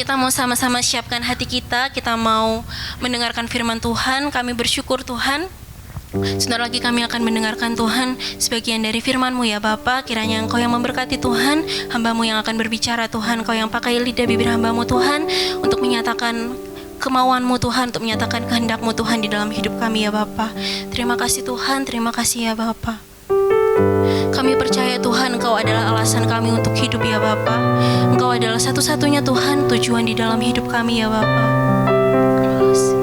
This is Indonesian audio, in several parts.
kita mau sama-sama siapkan hati kita mau mendengarkan firman Tuhan. Kami bersyukur Tuhan, sebentar lagi kami akan mendengarkan Tuhan sebagian dari firman-Mu ya Bapa. Kiranya Engkau yang memberkati Tuhan, hamba-Mu yang akan berbicara Tuhan. Engkau yang pakai lidah bibir hamba-Mu Tuhan untuk menyatakan kemauan-Mu Tuhan, untuk menyatakan kehendak-Mu Tuhan di dalam hidup kami ya Bapa. Terima kasih Tuhan, terima kasih ya Bapa. Kami percaya Tuhan Engkau adalah alasan kami untuk hidup ya Bapa. Engkau adalah satu-satunya Tuhan, tujuan di dalam hidup kami ya Bapa. Terima kasih.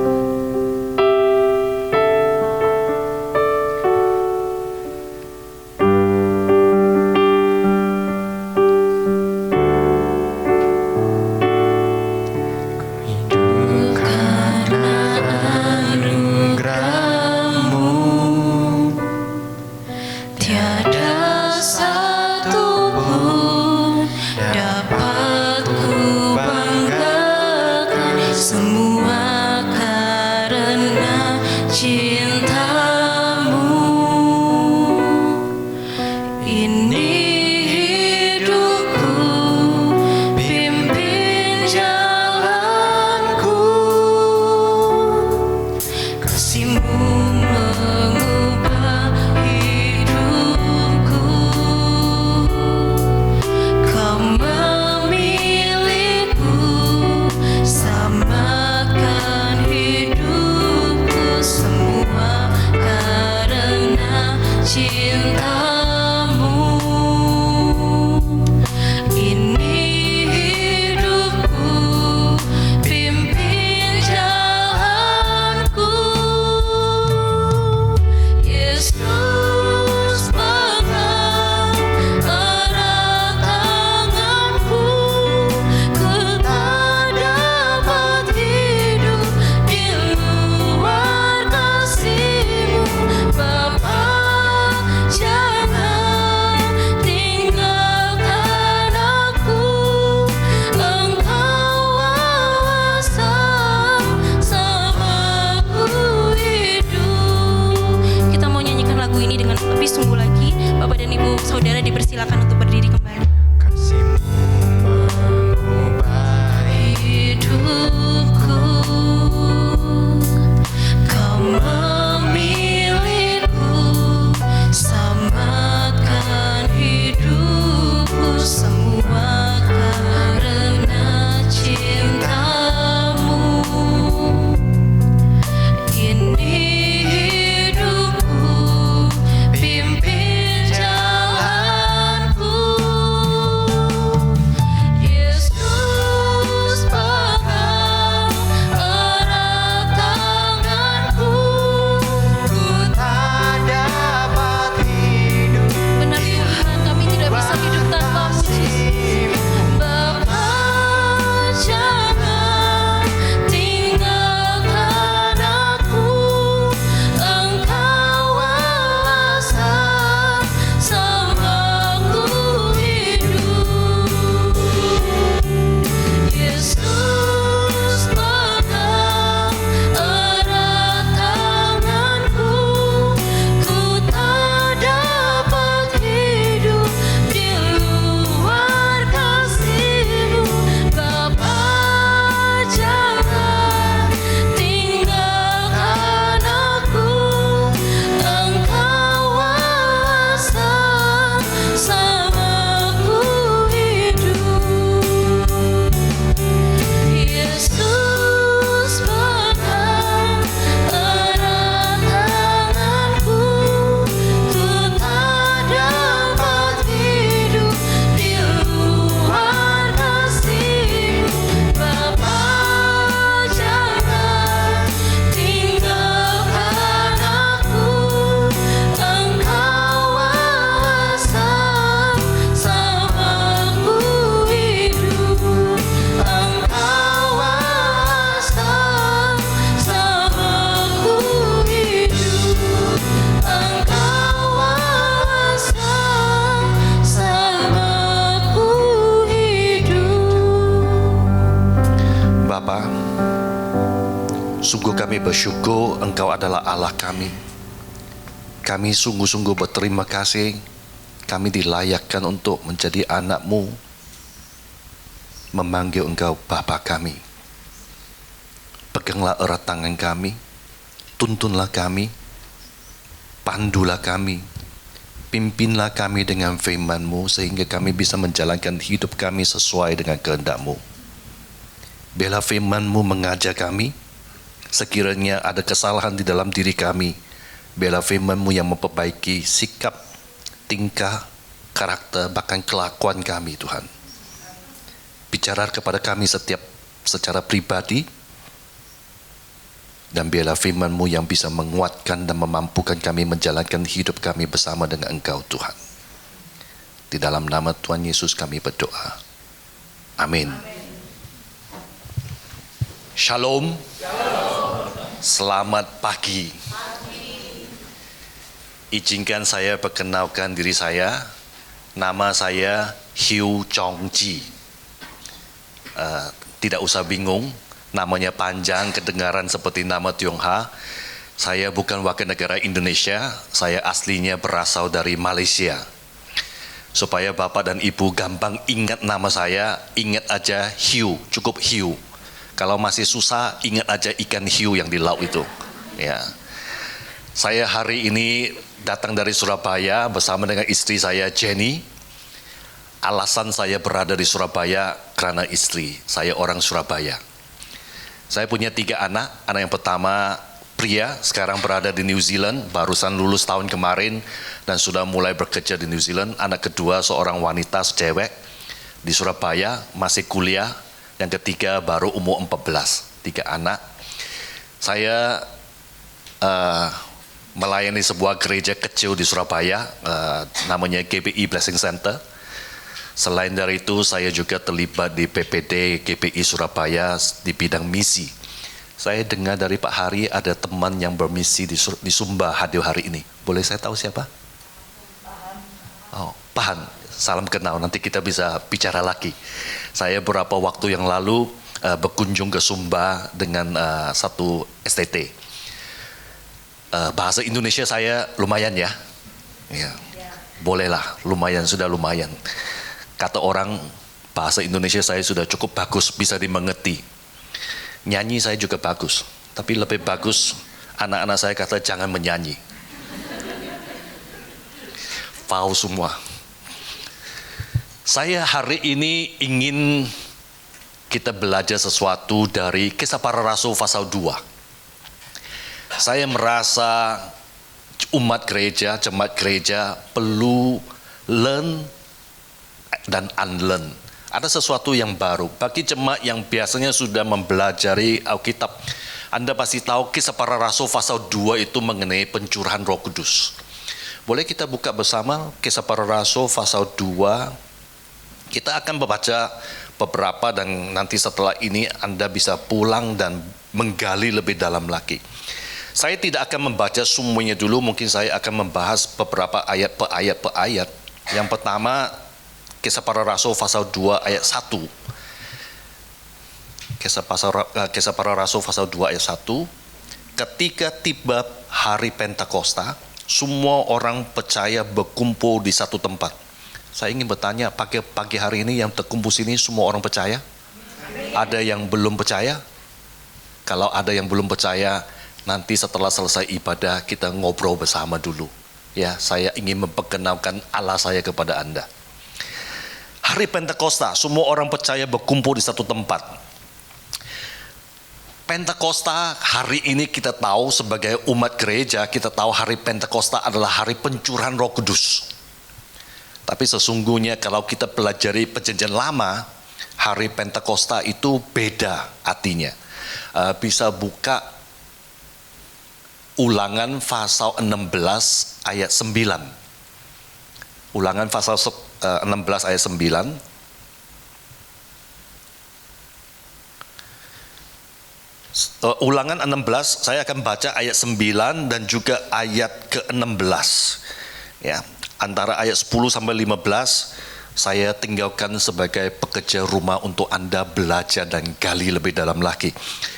Sungguh kami bersyukur Engkau adalah Allah kami. Kami sungguh-sungguh berterima kasih kami dilayakkan untuk menjadi anak-Mu. memanggil Engkau Bapa kami. Peganglah erat tangan kami, tuntunlah kami, pandulah kami, pimpinlah kami dengan firman-Mu sehingga kami bisa menjalankan hidup kami sesuai dengan kehendak-Mu. Biarlah firman-Mu mengajar kami, sekiranya ada kesalahan di dalam diri kami, biarlah firman-Mu yang memperbaiki sikap, tingkah, karakter, bahkan kelakuan kami Tuhan. Bicara kepada kami setiap secara pribadi, dan biarlah firman-Mu yang bisa menguatkan dan memampukan kami menjalankan hidup kami bersama dengan Engkau Tuhan. Di dalam nama Tuhan Yesus kami berdoa. Amin. Shalom. Selamat pagi. Izinkan saya perkenalkan diri saya. Nama saya Hiu Chong Ji. Tidak usah bingung, namanya panjang, kedengaran seperti nama Tionghoa. Saya bukan warga negara Indonesia, saya aslinya berasal dari Malaysia. Supaya Bapak dan Ibu gampang ingat nama saya, ingat aja hiu, cukup hiu. Kalau masih susah, ingat aja ikan hiu yang di laut itu. Ya. Saya hari ini datang dari Surabaya bersama dengan istri saya Jenny. Alasan saya berada di Surabaya karena istri, saya orang Surabaya. Saya punya 3 anak. Anak yang pertama pria, sekarang berada di New Zealand, barusan lulus tahun kemarin dan sudah mulai bekerja di New Zealand. Anak kedua seorang wanita, cewek di Surabaya, masih kuliah. Yang ketiga baru umur 14, 3 anak. Saya melayani sebuah gereja kecil di Surabaya, namanya GBI Blessing Center. Selain dari itu, saya juga terlibat di PPD GBI Surabaya di bidang misi. Saya dengar dari Pak Hari ada teman yang bermisi di Sumba hadir hari ini. Boleh saya tahu siapa? Oh, Pahan. Salam kenal, nanti kita bisa bicara lagi. Saya beberapa waktu yang lalu berkunjung ke Sumba dengan satu STT. Bahasa Indonesia saya lumayan ya. Ya. Bolehlah, lumayan, sudah lumayan. Kata orang, bahasa Indonesia saya sudah cukup bagus, bisa dimengerti. Nyanyi saya juga bagus, tapi lebih bagus anak-anak saya kata jangan menyanyi. Fau semua. Saya hari ini ingin kita belajar sesuatu dari Kisah Para Rasul pasal 2. Saya merasa umat gereja, jemaat gereja perlu learn dan unlearn. Ada sesuatu yang baru. Bagi jemaat yang biasanya sudah mempelajari Alkitab, Anda pasti tahu Kisah Para Rasul pasal 2 itu mengenai pencurahan Roh Kudus. Boleh kita buka bersama Kisah Para Rasul pasal 2. Kita akan membaca beberapa dan nanti setelah ini Anda bisa pulang dan menggali lebih dalam lagi. Saya tidak akan membaca semuanya dulu, mungkin saya akan membahas beberapa ayat per ayat. Yang pertama, Kisah Para Rasul pasal 2 ayat 1. Kisah Para Rasul pasal 2 ayat 1. Ketika tiba hari Pentakosta, semua orang percaya berkumpul di satu tempat. Saya ingin bertanya, pagi hari ini yang terkumpul sini semua orang percaya? Ada yang belum percaya? Kalau ada yang belum percaya, nanti setelah selesai ibadah kita ngobrol bersama dulu. Ya, saya ingin memperkenalkan Allah saya kepada Anda. Hari Pentakosta, semua orang percaya berkumpul di satu tempat. Pentakosta hari ini kita tahu sebagai umat gereja, kita tahu hari Pentakosta adalah hari pencurahan Roh Kudus. Tapi sesungguhnya kalau kita pelajari perjanjian lama, hari Pentakosta itu beda artinya. Bisa buka Ulangan pasal 16 ayat 9. Ulangan pasal 16 ayat 9. Ulangan 16, saya akan baca ayat 9 dan juga ayat ke-16. Ya. Antara ayat 10 sampai 15 saya tinggalkan sebagai pekerja rumah untuk Anda belajar dan gali lebih dalam lagi.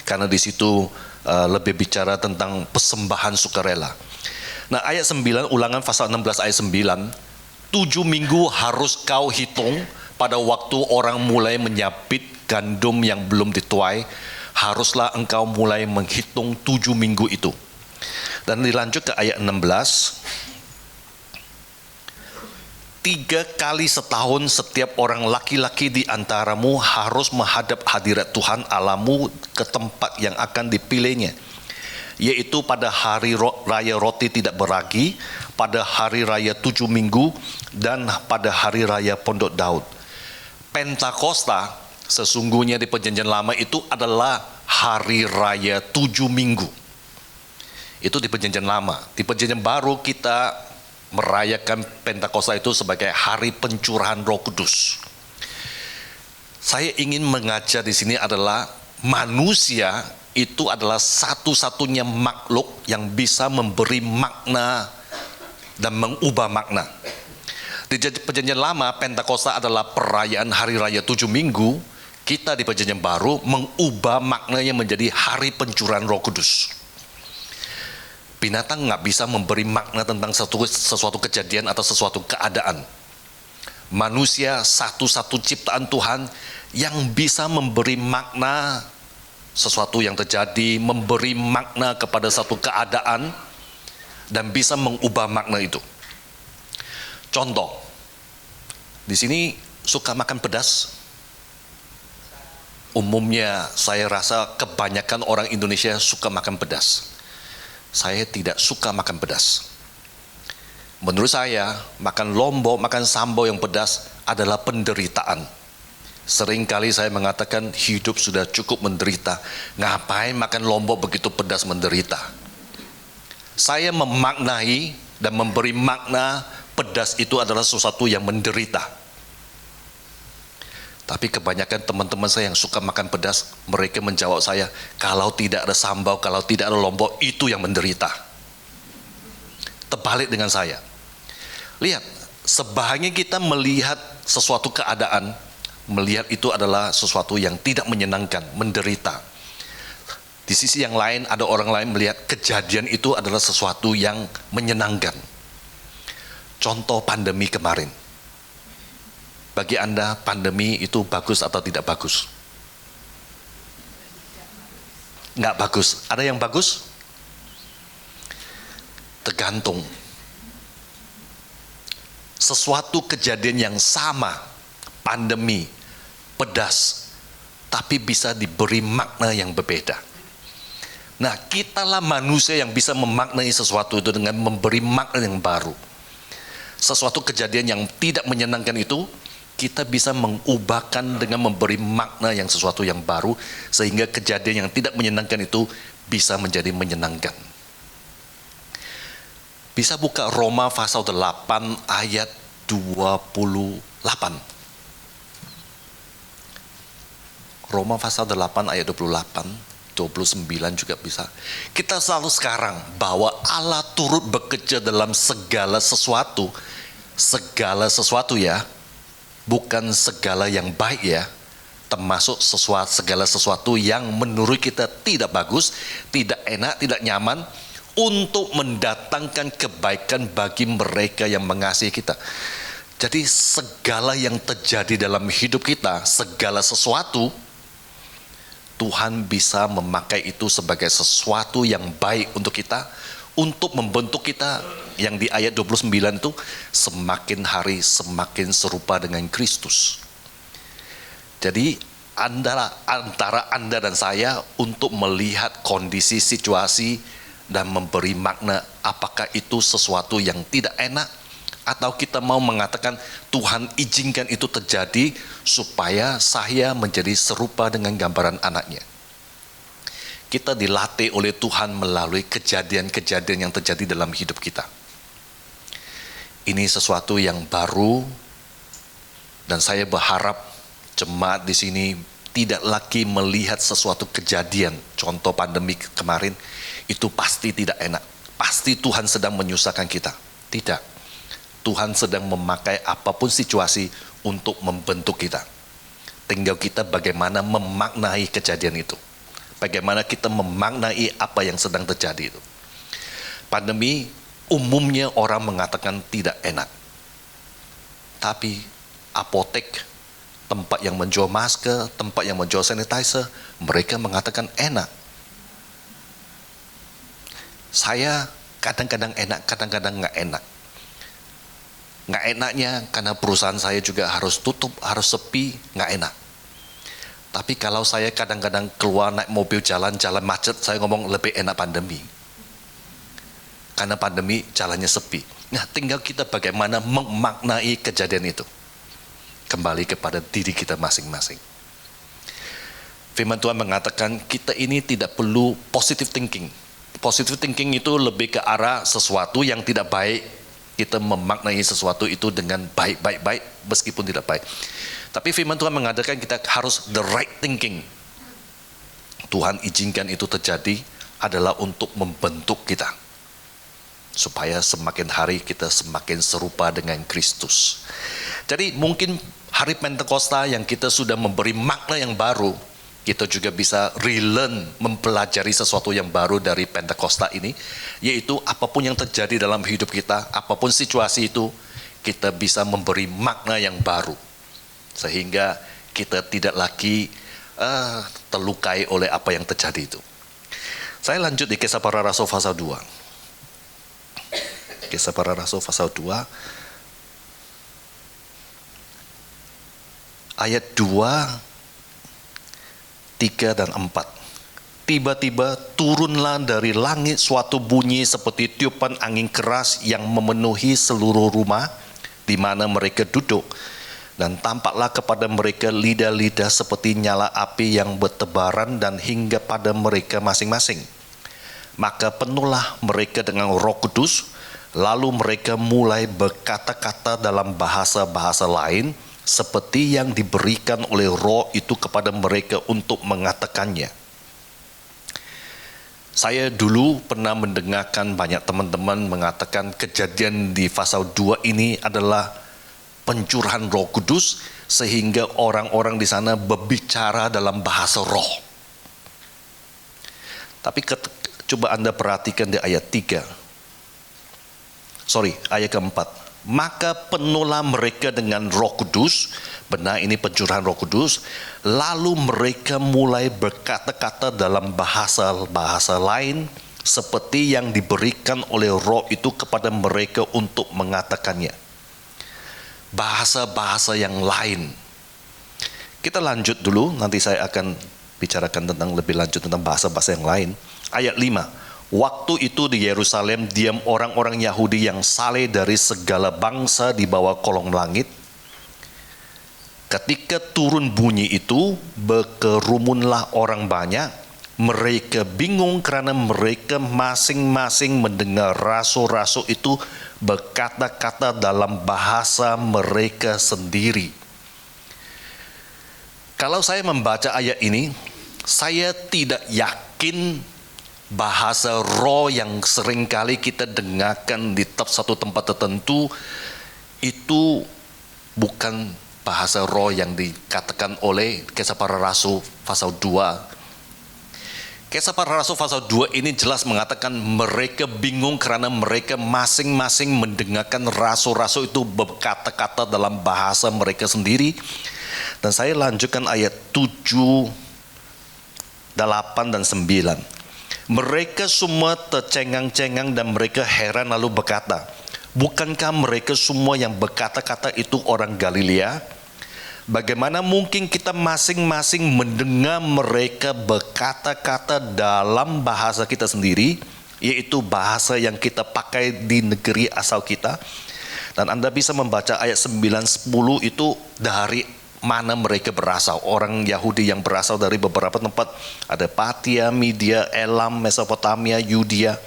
Karena di situ lebih bicara tentang persembahan sukarela. Nah, ayat 9 Ulangan pasal 16 ayat 9, 7 minggu harus kau hitung pada waktu orang mulai menyabit gandum yang belum dituai, haruslah engkau mulai menghitung 7 minggu itu. Dan dilanjut ke ayat 16. 3 kali setahun setiap orang laki-laki di antaramu harus menghadap hadirat Tuhan Allahmu ke tempat yang akan dipilihnya, yaitu pada hari raya roti tidak beragi, pada hari raya 7 minggu, dan pada hari raya Pondok Daud. Pentakosta sesungguhnya di perjanjian lama itu adalah hari raya 7 minggu. Itu di perjanjian lama. Di perjanjian baru kita merayakan Pentakosta itu sebagai hari pencurahan Roh Kudus. Saya ingin mengajar di sini adalah manusia itu adalah satu-satunya makhluk yang bisa memberi makna dan mengubah makna. Di perjanjian lama, Pentakosta adalah perayaan hari raya 7 minggu. Kita di perjanjian baru mengubah maknanya menjadi hari pencurahan Roh Kudus. Binatang nggak bisa memberi makna tentang sesuatu kejadian atau sesuatu keadaan. Manusia satu-satu ciptaan Tuhan yang bisa memberi makna sesuatu yang terjadi, memberi makna kepada satu keadaan, dan bisa mengubah makna itu. Contoh, di sini suka makan pedas. Umumnya saya rasa kebanyakan orang Indonesia suka makan pedas. Saya tidak suka makan pedas. Menurut saya, makan lombok, makan sambal yang pedas adalah penderitaan. Seringkali saya mengatakan hidup sudah cukup menderita. Ngapain makan lombok begitu pedas menderita? Saya memaknai dan memberi makna pedas itu adalah sesuatu yang menderita. Tapi kebanyakan teman-teman saya yang suka makan pedas, mereka menjawab saya, kalau tidak ada sambal, kalau tidak ada lombok, itu yang menderita. Terbalik dengan saya. Lihat, sebahagia kita melihat sesuatu keadaan, melihat itu adalah sesuatu yang tidak menyenangkan, menderita. Di sisi yang lain, ada orang lain melihat kejadian itu adalah sesuatu yang menyenangkan. Contoh pandemi kemarin. Bagi Anda, pandemi itu bagus atau tidak bagus? Nggak bagus. Ada yang bagus? Tergantung. Sesuatu kejadian yang sama, pandemi, pedas, tapi bisa diberi makna yang berbeda. Nah, kitalah manusia yang bisa memaknai sesuatu itu dengan memberi makna yang baru. Sesuatu kejadian yang tidak menyenangkan itu, kita bisa mengubahkan dengan memberi makna yang sesuatu yang baru, sehingga kejadian yang tidak menyenangkan itu bisa menjadi menyenangkan. Bisa buka Roma pasal 8 ayat 28. Roma pasal 8 ayat 28, 29 juga bisa. Kita selalu sekarang bahwa Allah turut bekerja dalam segala sesuatu ya, bukan segala yang baik ya, termasuk segala sesuatu yang menurut kita tidak bagus, tidak enak, tidak nyaman, untuk mendatangkan kebaikan bagi mereka yang mengasihi kita. Jadi segala yang terjadi dalam hidup kita, segala sesuatu, Tuhan bisa memakai itu sebagai sesuatu yang baik untuk kita, untuk membentuk kita, yang di ayat 29 itu, semakin hari semakin serupa dengan Kristus. Jadi antara Anda dan saya untuk melihat kondisi situasi dan memberi makna, apakah itu sesuatu yang tidak enak, atau kita mau mengatakan Tuhan izinkan itu terjadi supaya saya menjadi serupa dengan gambaran anaknya. Kita dilatih oleh Tuhan melalui kejadian-kejadian yang terjadi dalam hidup kita. Ini sesuatu yang baru, dan saya berharap jemaat di sini tidak lagi melihat sesuatu kejadian, contoh pandemi kemarin, itu pasti tidak enak. Pasti Tuhan sedang menyusahkan kita. Tidak. Tuhan sedang memakai apapun situasi untuk membentuk kita. Tinggal kita bagaimana memaknai kejadian itu. Bagaimana kita memaknai apa yang sedang terjadi itu. Pandemi umumnya orang mengatakan tidak enak. Tapi apotek tempat yang menjual masker, tempat yang menjual sanitizer, mereka mengatakan enak. Saya kadang-kadang enak, kadang-kadang nggak enak. Nggak enaknya karena perusahaan saya juga harus tutup, harus sepi, nggak enak. Tapi kalau saya kadang-kadang keluar naik mobil jalan macet, saya ngomong lebih enak pandemi. Karena pandemi jalannya sepi. Nah, tinggal kita bagaimana memaknai kejadian itu. Kembali kepada diri kita masing-masing. Firman Tuhan mengatakan kita ini tidak perlu positive thinking. Positive thinking itu lebih ke arah sesuatu yang tidak baik, kita memaknai sesuatu itu dengan baik meskipun tidak baik. Tapi firman Tuhan mengatakan kita harus the right thinking. Tuhan izinkan itu terjadi adalah untuk membentuk kita, supaya semakin hari kita semakin serupa dengan Kristus. Jadi mungkin hari Pentakosta yang kita sudah memberi makna yang baru, kita juga bisa relearn, mempelajari sesuatu yang baru dari Pentakosta ini, yaitu apapun yang terjadi dalam hidup kita, apapun situasi itu, kita bisa memberi makna yang baru, sehingga kita tidak lagi terlukai oleh apa yang terjadi itu. Saya lanjut di Kisah Para Rasul pasal 2. Kisah Para Rasul pasal 2 ayat 2, 3 dan 4. Tiba-tiba turunlah dari langit suatu bunyi seperti tiupan angin keras yang memenuhi seluruh rumah di mana mereka duduk, dan tampaklah kepada mereka lidah-lidah seperti nyala api yang bertebaran dan hingga pada mereka masing-masing. Maka penuhlah mereka dengan Roh Kudus, lalu mereka mulai berkata-kata dalam bahasa-bahasa lain seperti yang diberikan oleh Roh itu kepada mereka untuk mengatakannya. Saya dulu pernah mendengarkan banyak teman-teman mengatakan kejadian di pasal 2 ini adalah pencurahan Roh Kudus, sehingga orang-orang di sana berbicara dalam bahasa roh. Tapi coba Anda perhatikan di ayat ayat keempat. Maka penuhlah mereka dengan Roh Kudus, benar ini pencurahan Roh Kudus, lalu mereka mulai berkata-kata dalam bahasa-bahasa lain seperti yang diberikan oleh Roh itu kepada mereka untuk mengatakannya. Bahasa-bahasa yang lain. Kita lanjut dulu, nanti saya akan bicarakan tentang lebih lanjut tentang bahasa-bahasa yang lain. Ayat 5. Waktu itu di Yerusalem diam orang-orang Yahudi yang saleh dari segala bangsa di bawah kolong langit. Ketika turun bunyi itu, berkerumunlah orang banyak. Mereka bingung karena mereka masing-masing mendengar rasul-rasul itu berkata-kata dalam bahasa mereka sendiri. Kalau saya membaca ayat ini, saya tidak yakin bahasa roh yang seringkali kita dengarkan di satu tempat tertentu itu bukan bahasa roh yang dikatakan oleh Kisah Para Rasul pasal 2. Kisah Para Rasul pasal 2 ini jelas mengatakan mereka bingung karena mereka masing-masing mendengarkan rasul-rasul itu berkata-kata dalam bahasa mereka sendiri. Dan saya lanjutkan ayat 7, 8 dan 9. Mereka semua tercengang-cengang dan mereka heran lalu berkata, bukankah mereka semua yang berkata-kata itu orang Galilea? Bagaimana mungkin kita masing-masing mendengar mereka berkata-kata dalam bahasa kita sendiri, yaitu bahasa yang kita pakai di negeri asal kita? Dan Anda bisa membaca ayat 9-10 itu dari mana mereka berasal. Orang Yahudi yang berasal dari beberapa tempat, ada Partia, Media, Elam, Mesopotamia, Yudea,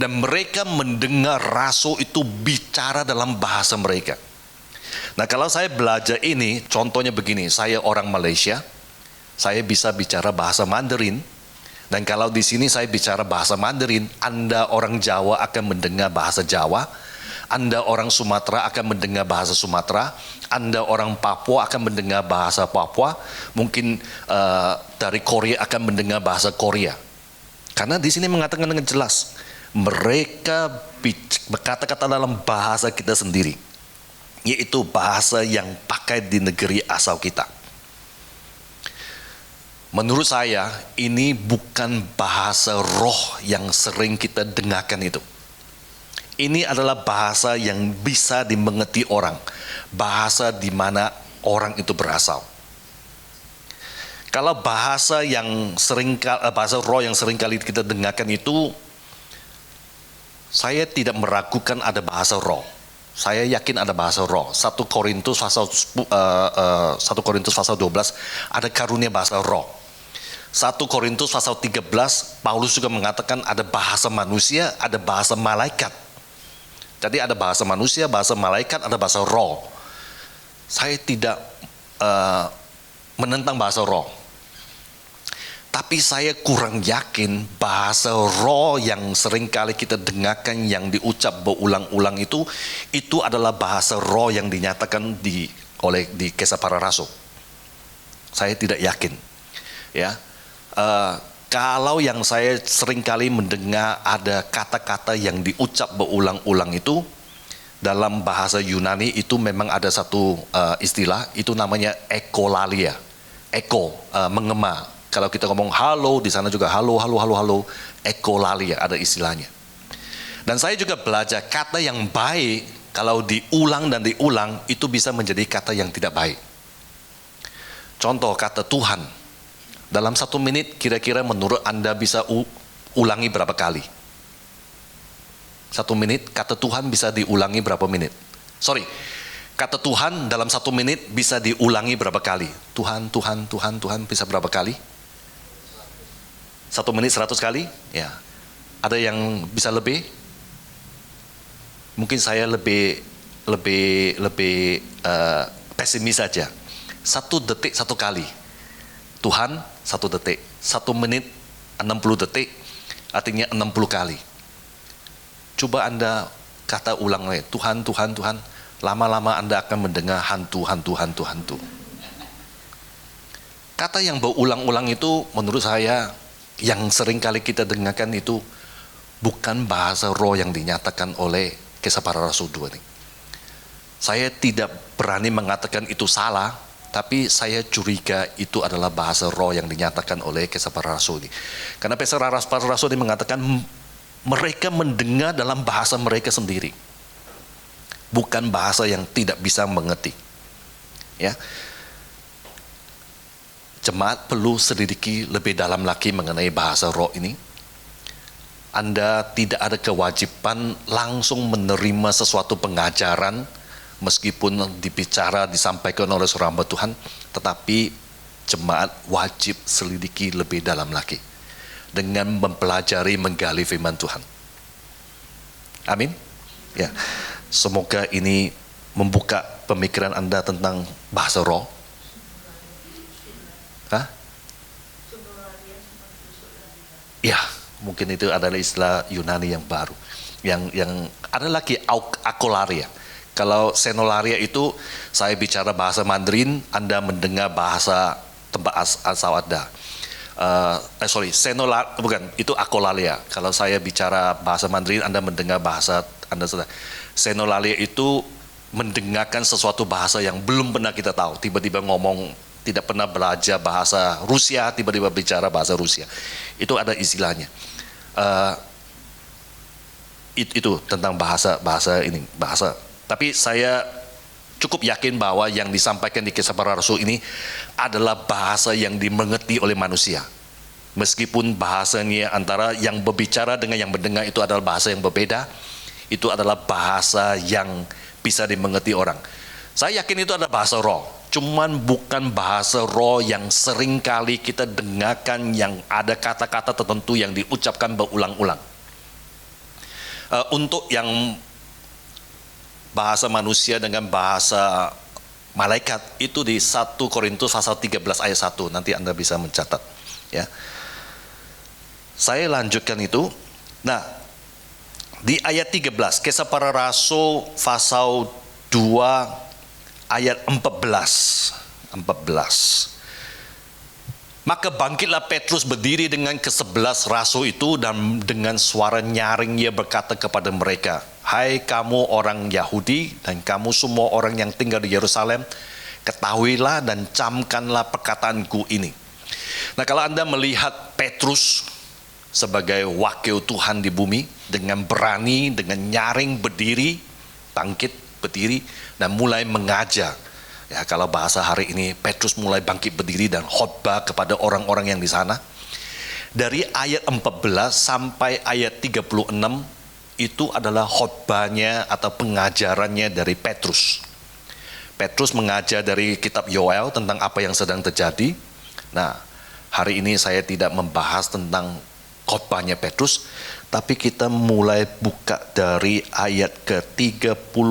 dan mereka mendengar rasul itu bicara dalam bahasa mereka. Nah, kalau saya belajar ini, contohnya begini, saya orang Malaysia, saya bisa bicara bahasa Mandarin, dan kalau di sini saya bicara bahasa Mandarin, Anda orang Jawa akan mendengar bahasa Jawa, Anda orang Sumatera akan mendengar bahasa Sumatera, Anda orang Papua akan mendengar bahasa Papua, mungkin dari Korea akan mendengar bahasa Korea. Karena di sini mengatakan dengan jelas, mereka berkata-kata dalam bahasa kita sendiri, yaitu bahasa yang pakai di negeri asal kita. Menurut saya ini bukan bahasa roh yang sering kita dengarkan itu. Ini adalah bahasa yang bisa dimengerti orang, bahasa di mana orang itu berasal. Kalau bahasa roh yang sering kali kita dengarkan itu, saya tidak meragukan ada bahasa roh. Saya yakin ada bahasa roh. 1 Korintus pasal 12 ada karunia bahasa roh. 1 Korintus pasal 13 Paulus juga mengatakan ada bahasa manusia, ada bahasa malaikat. Jadi ada bahasa manusia, bahasa malaikat, ada bahasa roh. Saya tidak menentang bahasa roh, tapi saya kurang yakin bahasa roh yang seringkali kita dengarkan yang diucap berulang-ulang itu adalah bahasa roh yang dinyatakan di Kisah Para Rasul. Saya tidak yakin, ya. Kalau yang saya seringkali mendengar ada kata-kata yang diucap berulang-ulang itu dalam bahasa Yunani itu memang ada satu istilah, itu namanya ekolalia. Mengema. Kalau kita ngomong halo, di sana juga halo, ekolalia ada istilahnya. Dan saya juga belajar kata yang baik kalau diulang dan diulang itu bisa menjadi kata yang tidak baik. Contoh kata Tuhan. Dalam 1 menit kira-kira menurut Anda bisa ulangi berapa kali? 1 menit kata Tuhan bisa diulangi berapa menit? Kata Tuhan dalam 1 menit bisa diulangi berapa kali? Tuhan bisa berapa kali? 1 menit 100 kali? Ya. Ada yang bisa lebih? Mungkin saya lebih pesimis saja. 1 detik 1 kali. Tuhan 1 detik. 1 menit 60 detik artinya 60 kali. Coba Anda kata ulang lagi, Tuhan. Lama-lama Anda akan mendengar hantu. Kata yang berulang-ulang itu menurut saya yang sering kali kita dengarkan itu bukan bahasa roh yang dinyatakan oleh Kisah Para Rasul 2 ini. Saya tidak berani mengatakan itu salah, tapi saya curiga itu adalah bahasa roh yang dinyatakan oleh Kisah Para Rasul ini. Karena Kisah Para Rasul ini mengatakan mereka mendengar dalam bahasa mereka sendiri. Bukan bahasa yang tidak bisa mengerti. Ya. Jemaat perlu selidiki lebih dalam lagi mengenai bahasa roh ini. Anda tidak ada kewajiban langsung menerima sesuatu pengajaran meskipun disampaikan oleh seorang hamba Tuhan, tetapi jemaat wajib selidiki lebih dalam lagi dengan mempelajari menggali firman Tuhan. Amin. Ya. Semoga ini membuka pemikiran Anda tentang bahasa roh. Ya, mungkin itu adalah istilah Yunani yang baru. Yang ada lagi akolaria. Kalau senolaria itu saya bicara bahasa Mandarin, Anda mendengar bahasa tempat asal Anda. Itu akolalia. Kalau saya bicara bahasa Mandarin, Anda mendengar bahasa Anda sudah. Senolalia itu mendengarkan sesuatu bahasa yang belum pernah kita tahu. Tiba-tiba ngomong, tidak pernah belajar bahasa Rusia, tiba-tiba bicara bahasa Rusia. Itu ada istilahnya. Itu tentang bahasa ini. Tapi saya cukup yakin bahwa yang disampaikan di Kisah Para Rasul ini adalah bahasa yang dimengerti oleh manusia. Meskipun bahasanya antara yang berbicara dengan yang mendengar itu adalah bahasa yang berbeda, itu adalah bahasa yang bisa dimengerti orang. Saya yakin itu adalah bahasa roh, cuman bukan bahasa roh yang sering kali kita dengarkan yang ada kata-kata tertentu yang diucapkan berulang-ulang. Untuk yang bahasa manusia dengan bahasa malaikat itu di 1 Korintus pasal 13 ayat 1, nanti Anda bisa mencatat, ya. Saya lanjutkan itu. Nah, di ayat 13, Kisah Para Rasul pasal 2 ayat 14. Maka bangkitlah Petrus berdiri dengan ke-11 rasul itu dan dengan suara nyaring ia berkata kepada mereka, "Hai kamu orang Yahudi dan kamu semua orang yang tinggal di Yerusalem, ketahuilah dan camkanlah perkataanku ini. Nah, kalau Anda melihat Petrus sebagai wakil Tuhan di bumi, dengan berani, dengan nyaring berdiri, bangkit berdiri, dan mulai mengajar. Ya, kalau bahasa hari ini, Petrus mulai bangkit berdiri dan khotbah kepada orang-orang yang di sana. Dari ayat 14 sampai ayat 36, itu adalah khotbahnya atau pengajarannya dari Petrus. Petrus mengajar dari kitab Yoel tentang apa yang sedang terjadi. Nah, hari ini saya tidak membahas tentang khotbahnya Petrus, tapi kita mulai buka dari ayat ke-36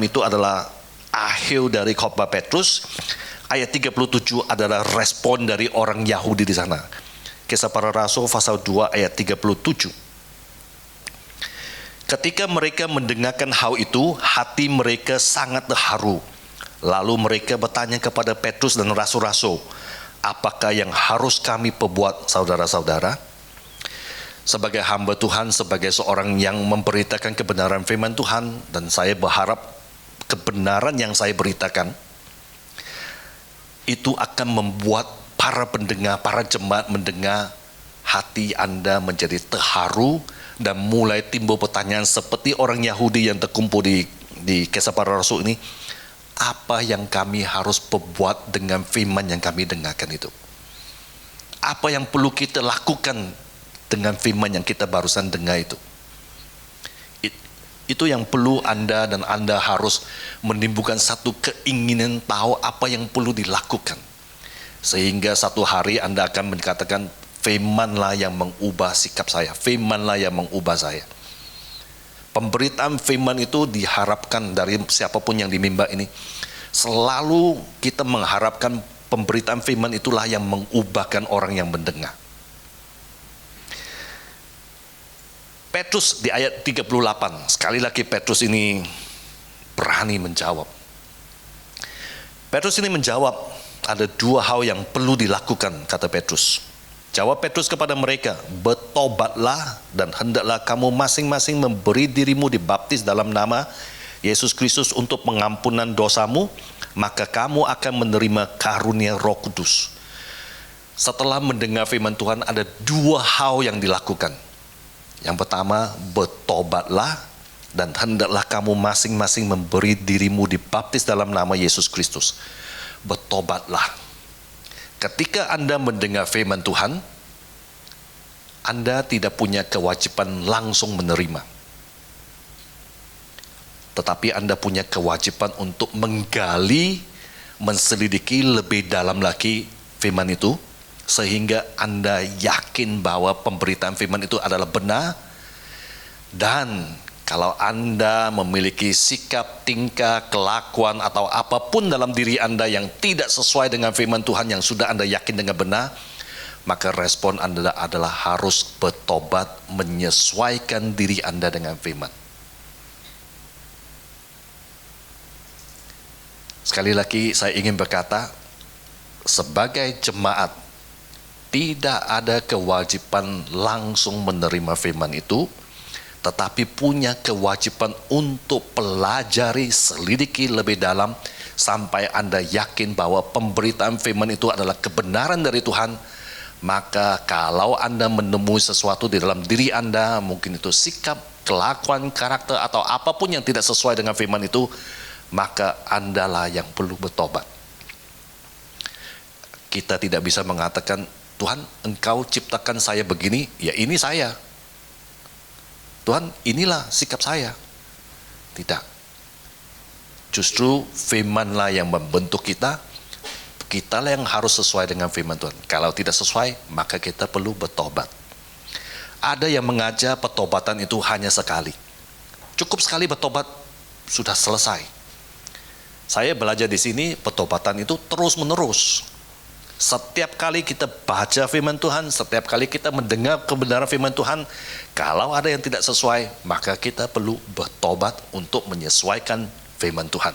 itu adalah akhir dari khotbah Petrus. Ayat 37 adalah respon dari orang Yahudi di sana. Kisah Para Rasul pasal 2 ayat 37. Ketika mereka mendengarkan hal itu, hati mereka sangat terharu. Lalu mereka bertanya kepada Petrus dan rasul-rasul, apakah yang harus kami perbuat, saudara-saudara? Sebagai hamba Tuhan, sebagai seorang yang memberitakan kebenaran firman Tuhan, dan saya berharap kebenaran yang saya beritakan itu akan membuat para pendengar, para jemaat mendengar, hati Anda menjadi terharu dan mulai timbul pertanyaan seperti orang Yahudi yang terkumpul di Kisah Para Rasul ini. Apa yang kami harus perbuat dengan firman yang kami dengarkan itu? Apa yang perlu kita lakukan dengan firman yang kita barusan dengar itu? Itu yang perlu Anda dan Anda harus menimbulkan satu keinginan tahu apa yang perlu dilakukan. Sehingga satu hari Anda akan mengatakan, firmanlah yang mengubah sikap saya, firmanlah yang mengubah saya. Pemberitaan firman itu diharapkan dari siapapun yang di mimbar ini. Selalu kita mengharapkan pemberitaan firman itulah yang mengubahkan orang yang mendengar. Petrus di ayat 38, sekali lagi Petrus ini berani menjawab. Petrus ini menjawab, ada dua hal yang perlu dilakukan, kata Petrus. Jawab Petrus kepada mereka, bertobatlah dan hendaklah kamu masing-masing memberi dirimu dibaptis dalam nama Yesus Kristus untuk pengampunan dosamu, maka kamu akan menerima karunia Roh Kudus. Setelah mendengar firman Tuhan, ada dua hal yang dilakukan. Yang pertama, bertobatlah dan hendaklah kamu masing-masing memberi dirimu dibaptis dalam nama Yesus Kristus. Bertobatlah. Ketika Anda mendengar firman Tuhan, Anda tidak punya kewajiban langsung menerima. Tetapi Anda punya kewajiban untuk menggali, menselidiki lebih dalam lagi firman itu, sehingga Anda yakin bahwa pemberitaan firman itu adalah benar. Dan kalau Anda memiliki sikap, tingkah, kelakuan atau apapun dalam diri Anda yang tidak sesuai dengan firman Tuhan yang sudah Anda yakin dengan benar, maka respon Anda adalah harus bertobat, menyesuaikan diri Anda dengan firman. Sekali lagi saya ingin berkata, sebagai jemaat tidak ada kewajiban langsung menerima firman itu, tetapi punya kewajiban untuk pelajari, selidiki lebih dalam sampai Anda yakin bahwa pemberitaan firman itu adalah kebenaran dari Tuhan. Maka kalau Anda menemui sesuatu di dalam diri Anda, mungkin itu sikap, kelakuan, karakter atau apapun yang tidak sesuai dengan firman itu, maka Andalah yang perlu bertobat. Kita tidak bisa mengatakan, Tuhan, Engkau ciptakan saya begini, ya ini saya. Tuhan, inilah sikap saya. Tidak. Justru firmanlah yang membentuk kita. Kitalah yang harus sesuai dengan firman Tuhan. Kalau tidak sesuai, maka kita perlu bertobat. Ada yang mengajar pertobatan itu hanya sekali. Cukup sekali bertobat, sudah selesai. Saya belajar di sini, pertobatan itu terus menerus. Setiap kali kita baca firman Tuhan, setiap kali kita mendengar kebenaran firman Tuhan, kalau ada yang tidak sesuai, maka kita perlu bertobat untuk menyesuaikan firman Tuhan.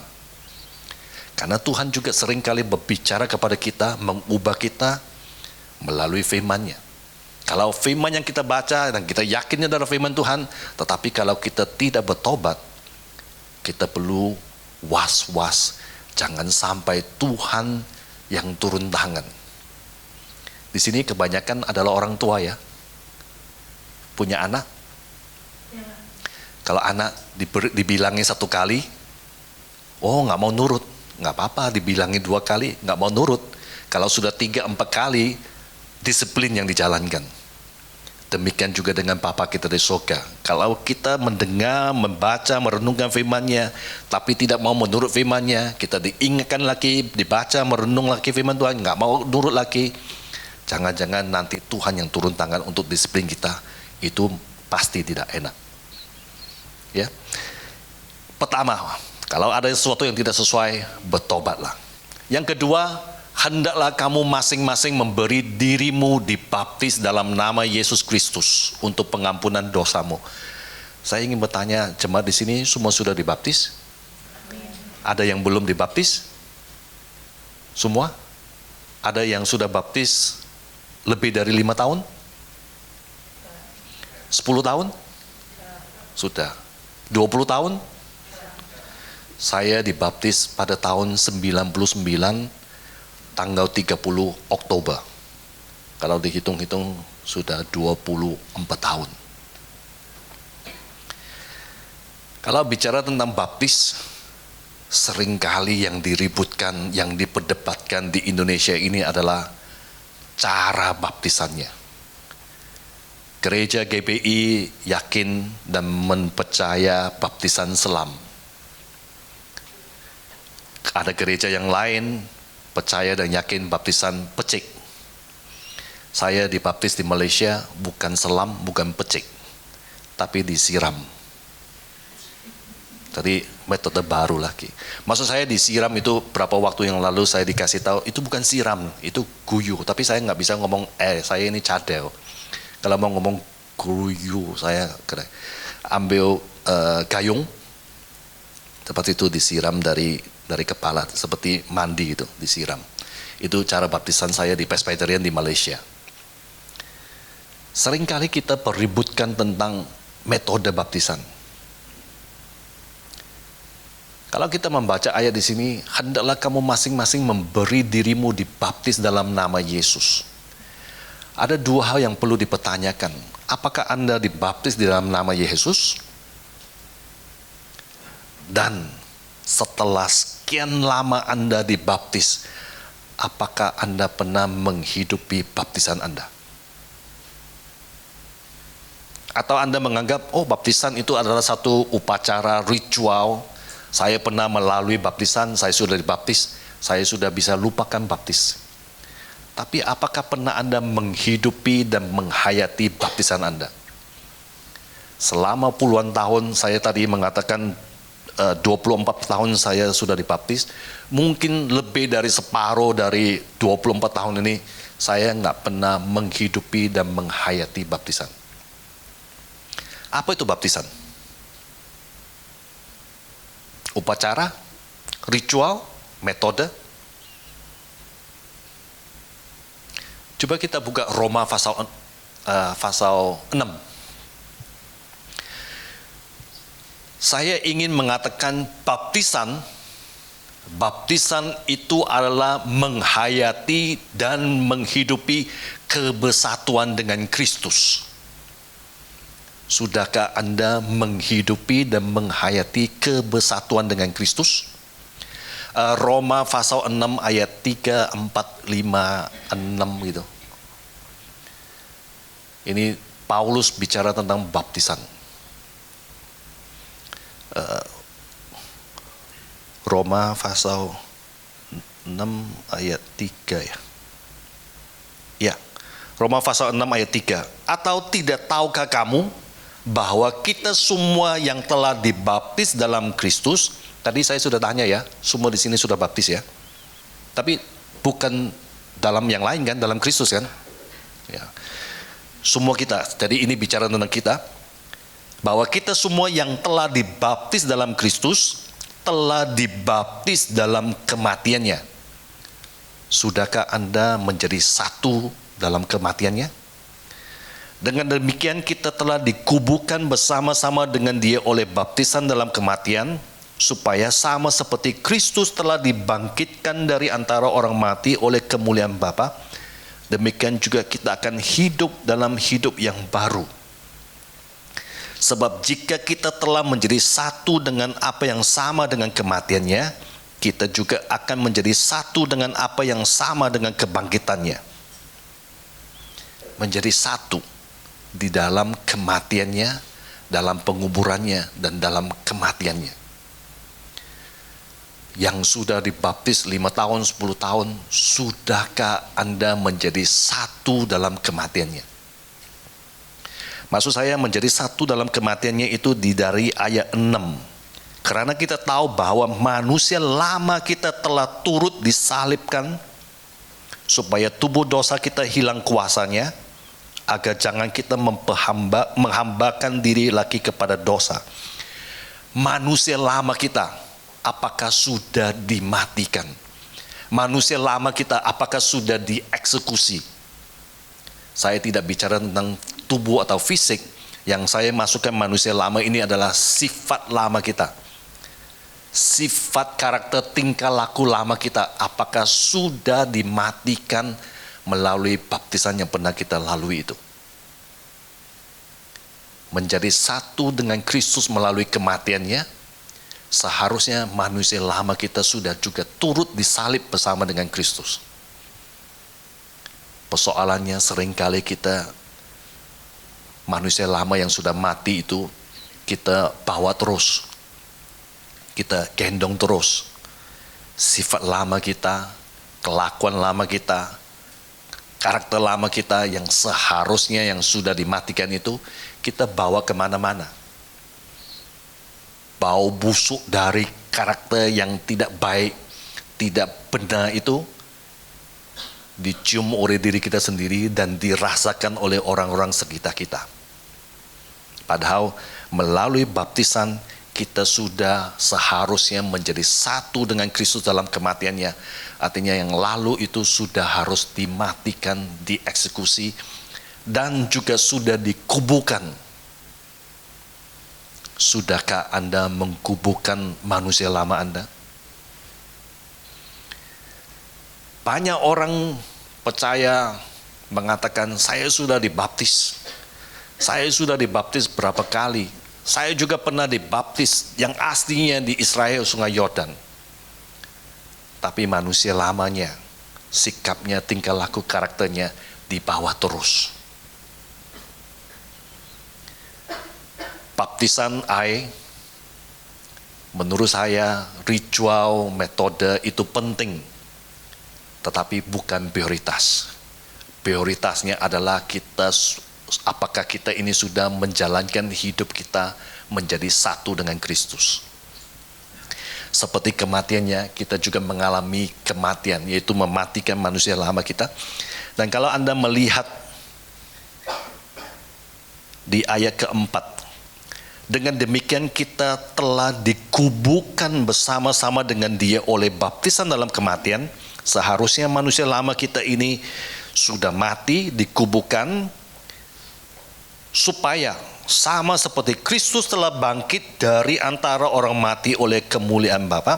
Karena Tuhan juga seringkali berbicara kepada kita, mengubah kita melalui firman-Nya. Kalau firman yang kita baca dan kita yakinnya adalah firman Tuhan, tetapi kalau kita tidak bertobat, kita perlu was-was Jangan sampai Tuhan yang turun tangan. Di sini kebanyakan adalah orang tua ya. Punya anak. Kalau anak dibilangin 1 kali, oh nggak mau nurut. Nggak apa-apa, dibilangin 2 kali, nggak mau nurut. Kalau sudah 3-4 kali, disiplin yang dijalankan. Demikian juga dengan Bapa kita di surga. Kalau kita mendengar, membaca, merenungkan firman-Nya, tapi tidak mau menurut firman-Nya, kita diingatkan lagi, dibaca, merenung lagi firman Tuhan, nggak mau nurut lagi. Jangan-jangan nanti Tuhan yang turun tangan untuk disiplin kita, itu pasti tidak enak. Ya. Pertama, kalau ada sesuatu yang tidak sesuai, bertobatlah. Yang kedua, hendaklah kamu masing-masing memberi dirimu dibaptis dalam nama Yesus Kristus untuk pengampunan dosamu. Saya ingin bertanya, jemaat di sini semua sudah dibaptis? Ada yang belum dibaptis? Semua? Ada yang sudah baptis lebih dari 5 tahun? 10 tahun? Sudah. 20 tahun? Saya dibaptis pada tahun 99, tanggal 30 Oktober. Kalau dihitung-hitung sudah 24 tahun. Kalau bicara tentang baptis, seringkali yang diributkan, yang diperdebatkan di Indonesia ini adalah cara baptisannya. Gereja GBI yakin dan mempercaya baptisan selam. Ada gereja yang lain percaya dan yakin baptisan pecik. Saya dibaptis di Malaysia bukan selam, bukan pecik, tapi disiram. Jadi metode baru lagi. Maksud saya disiram itu berapa waktu yang lalu saya dikasih tahu itu bukan siram, itu guyu. Tapi saya nggak bisa ngomong saya ini cadel. Kalau mau ngomong guyu saya kena ambil gayung seperti itu disiram dari kepala seperti mandi itu disiram. Itu cara baptisan saya di Presbyterian di Malaysia. Seringkali kita peributkan tentang metode baptisan. Kalau kita membaca ayat di sini, hendaklah kamu masing-masing memberi dirimu dibaptis dalam nama Yesus. Ada 2 hal yang perlu dipertanyakan. Apakah Anda dibaptis di dalam nama Yesus? Dan setelah sekian lama Anda dibaptis, apakah Anda pernah menghidupi baptisan Anda? Atau Anda menganggap, oh baptisan itu adalah satu upacara ritual, saya pernah melalui baptisan, saya sudah dibaptis, saya sudah bisa lupakan baptis. Tapi apakah pernah Anda menghidupi dan menghayati baptisan Anda? Selama puluhan tahun, saya tadi mengatakan 24 tahun saya sudah dibaptis, mungkin lebih dari separuh dari 24 tahun ini, saya nggak pernah menghidupi dan menghayati baptisan. Apa itu baptisan? Upacara? Ritual? Metode? Coba kita buka Roma pasal 6. Saya ingin mengatakan baptisan itu adalah menghayati dan menghidupi kebersatuan dengan Kristus. Sudahkah Anda menghidupi dan menghayati kebersatuan dengan Kristus? Roma pasal 6 ayat 3, 4, 5, 6 gitu. Ini Paulus bicara tentang baptisan. Roma pasal 6 ayat 3 ya. Ya. Roma pasal 6 ayat 3. Atau tidak tahukah kamu bahwa kita semua yang telah dibaptis dalam Kristus, tadi saya sudah tanya ya, semua di sini sudah baptis ya. Tapi bukan dalam yang lain kan, dalam Kristus kan? Ya. Semua kita. Jadi ini bicara tentang kita. Bahwa kita semua yang telah dibaptis dalam Kristus, telah dibaptis dalam kematiannya. Sudahkah Anda menjadi satu dalam kematiannya? Dengan demikian kita telah dikuburkan bersama-sama dengan Dia oleh baptisan dalam kematian, supaya sama seperti Kristus telah dibangkitkan dari antara orang mati oleh kemuliaan Bapa, demikian juga kita akan hidup dalam hidup yang baru. Sebab jika kita telah menjadi satu dengan apa yang sama dengan kematiannya, kita juga akan menjadi satu dengan apa yang sama dengan kebangkitannya. Menjadi satu di dalam kematiannya, dalam penguburannya, dan dalam kematiannya. Yang sudah dibaptis 5 tahun, 10 tahun, sudahkah Anda menjadi satu dalam kematiannya? Maksud saya menjadi satu dalam kematiannya itu dari ayat 6. Karena kita tahu bahwa manusia lama kita telah turut disalibkan supaya tubuh dosa kita hilang kuasanya, agar jangan kita menghambakan diri lagi kepada dosa. Manusia lama kita apakah sudah dimatikan? Manusia lama kita apakah sudah dieksekusi? Saya tidak bicara tentang tubuh atau fisik. Yang saya masukkan manusia lama ini adalah sifat lama kita. Sifat, karakter, tingkah laku lama kita apakah sudah dimatikan melalui baptisan yang pernah kita lalui itu. Menjadi satu dengan Kristus melalui kematiannya, seharusnya manusia lama kita sudah juga turut disalib bersama dengan Kristus. Persoalannya seringkali kita, manusia lama yang sudah mati itu, kita bawa terus. Kita gendong terus. Sifat lama kita, kelakuan lama kita, karakter lama kita yang seharusnya yang sudah dimatikan itu, kita bawa kemana-mana. Bau busuk dari karakter yang tidak baik, tidak benar itu, dicium oleh diri kita sendiri dan dirasakan oleh orang-orang sekitar kita. Padahal melalui baptisan kita sudah seharusnya menjadi satu dengan Kristus dalam kematiannya. Artinya yang lalu itu sudah harus dimatikan, dieksekusi, dan juga sudah dikuburkan. Sudahkah Anda mengkuburkan manusia lama Anda? Banyak orang percaya mengatakan, saya sudah dibaptis. Saya sudah dibaptis berapa kali. Saya juga pernah dibaptis yang aslinya di Israel, Sungai Yordan. Tapi manusia lamanya, sikapnya, tingkah laku, karakternya dibawa terus. Baptisan air, menurut saya ritual, metode itu penting. Tetapi bukan prioritas. Prioritasnya adalah apakah kita ini sudah menjalankan hidup kita menjadi satu dengan Kristus. Seperti kematiannya, kita juga mengalami kematian, yaitu mematikan manusia lama kita. Dan kalau Anda melihat di ayat keempat, dengan demikian kita telah dikuburkan bersama-sama dengan Dia oleh baptisan dalam kematian. Seharusnya manusia lama kita ini sudah mati, dikuburkan, supaya sama seperti Kristus telah bangkit dari antara orang mati oleh kemuliaan Bapa,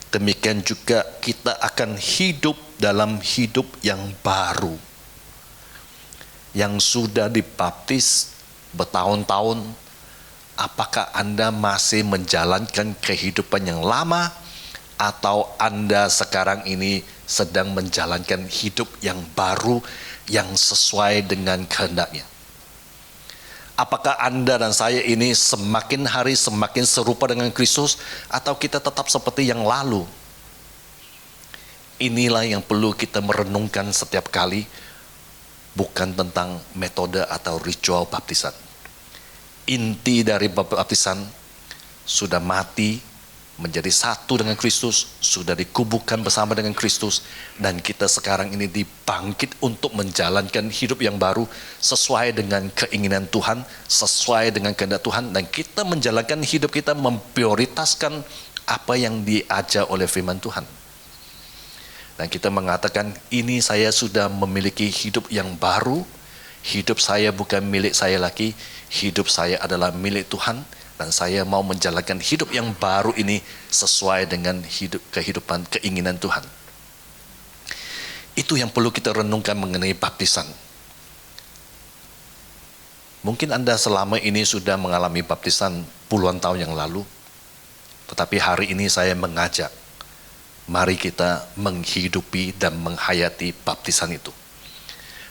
demikian juga kita akan hidup dalam hidup yang baru. Yang sudah dibaptis bertahun-tahun, apakah Anda masih menjalankan kehidupan yang lama, atau Anda sekarang ini sedang menjalankan hidup yang baru yang sesuai dengan kehendaknya? Apakah Anda dan saya ini semakin hari semakin serupa dengan Kristus, atau kita tetap seperti yang lalu? Inilah yang perlu kita merenungkan setiap kali, bukan tentang metode atau ritual baptisan. Inti dari baptisan sudah mati, menjadi satu dengan Kristus, sudah dikuburkan bersama dengan Kristus, dan kita sekarang ini dibangkit untuk menjalankan hidup yang baru sesuai dengan keinginan Tuhan, sesuai dengan kehendak Tuhan, dan kita menjalankan hidup kita memprioritaskan apa yang diajar oleh firman Tuhan. Dan kita mengatakan, ini saya sudah memiliki hidup yang baru, hidup saya bukan milik saya lagi, hidup saya adalah milik Tuhan, Dan saya mau menjalankan hidup yang baru ini sesuai dengan kehidupan keinginan Tuhan. Itu yang perlu kita renungkan mengenai baptisan. Mungkin Anda selama ini sudah mengalami baptisan puluhan tahun yang lalu. Tetapi hari ini saya mengajak, mari kita menghidupi dan menghayati baptisan itu.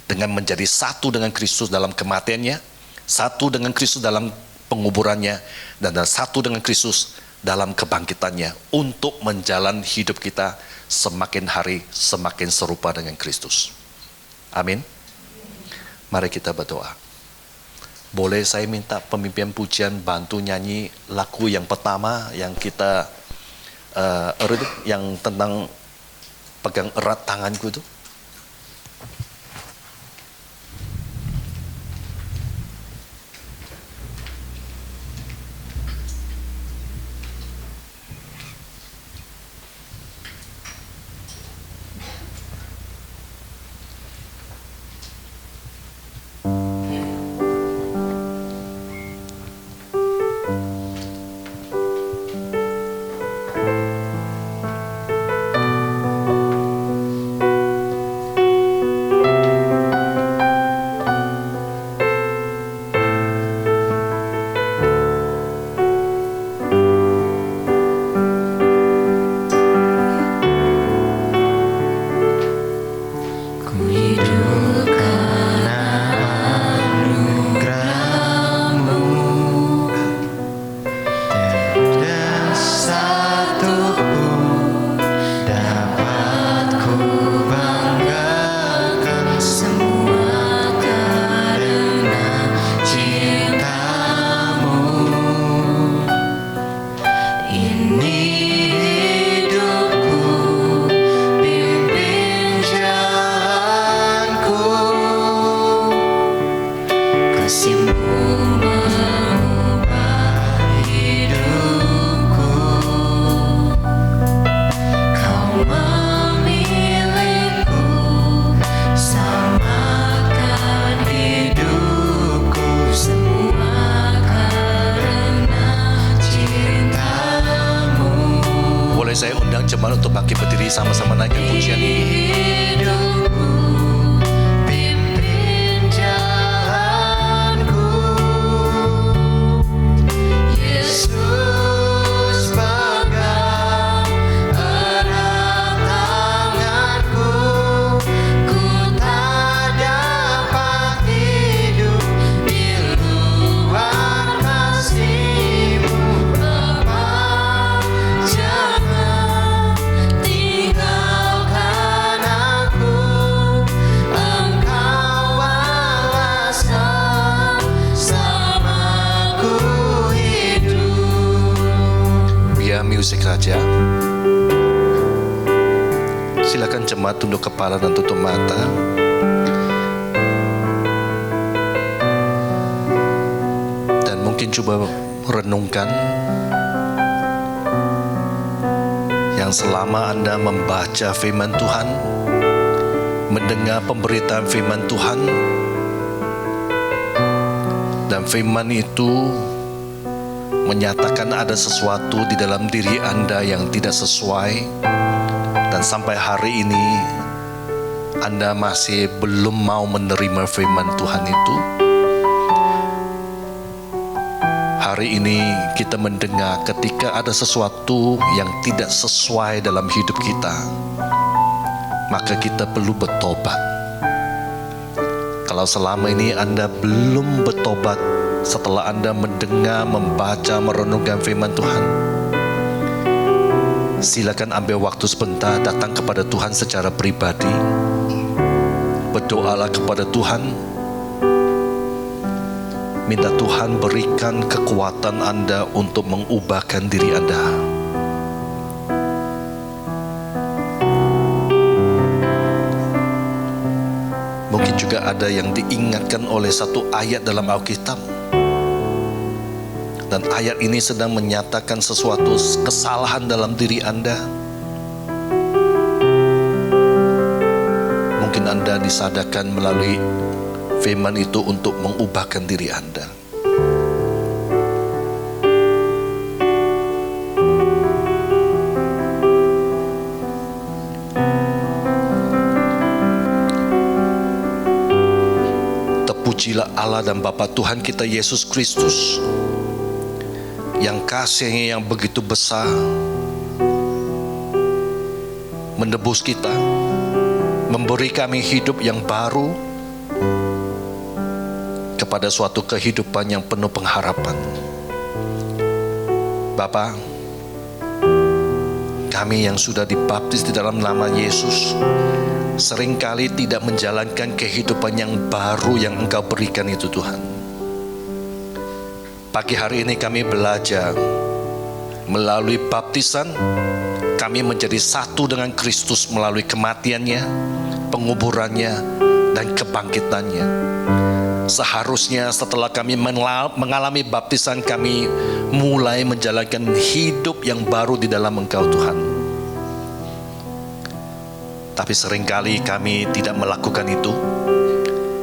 Dengan menjadi satu dengan Kristus dalam kematiannya, satu dengan Kristus dalam penguburannya, dan satu dengan Kristus dalam kebangkitannya, untuk menjalani hidup kita semakin hari semakin serupa dengan Kristus. Amin. Mari kita berdoa. Boleh saya minta pemimpin pujian bantu nyanyi lagu yang pertama yang kita yang tentang pegang erat tanganku itu. Jemaat untuk bangkit berdiri sama-sama naikkan pujian ini. Musik saja. Silakan jemaat tunduk kepala dan tutup mata. Dan mungkin coba renungkan yang selama Anda membaca firman Tuhan, mendengar pemberitaan firman Tuhan, dan firman itu menyatakan ada sesuatu di dalam diri Anda yang tidak sesuai, dan sampai hari ini Anda masih belum mau menerima firman Tuhan itu. Hari ini kita mendengar ketika ada sesuatu yang tidak sesuai dalam hidup kita, maka kita perlu bertobat. Kalau selama ini Anda belum bertobat setelah Anda mendengar, membaca, merenungkan firman Tuhan, silakan ambil waktu sebentar, datang kepada Tuhan secara pribadi. Berdoalah kepada Tuhan. Minta Tuhan berikan kekuatan Anda untuk mengubahkan diri Anda. Mungkin juga ada yang diingatkan oleh satu ayat dalam Alkitab, dan ayat ini sedang menyatakan sesuatu kesalahan dalam diri Anda. Mungkin Anda disadarkan melalui firman itu untuk mengubahkan diri Anda. Terpujilah Allah dan Bapa Tuhan kita Yesus Kristus, yang kasih-Nya yang begitu besar menebus kita, memberi kami hidup yang baru kepada suatu kehidupan yang penuh pengharapan. Bapa, kami yang sudah dibaptis di dalam nama Yesus seringkali tidak menjalankan kehidupan yang baru yang Engkau berikan itu, Tuhan. Pagi hari ini kami belajar melalui baptisan kami menjadi satu dengan Kristus melalui kematiannya, penguburannya, dan kebangkitannya. Seharusnya setelah kami mengalami baptisan, kami mulai menjalankan hidup yang baru di dalam Engkau, Tuhan. Tapi seringkali kami tidak melakukan itu.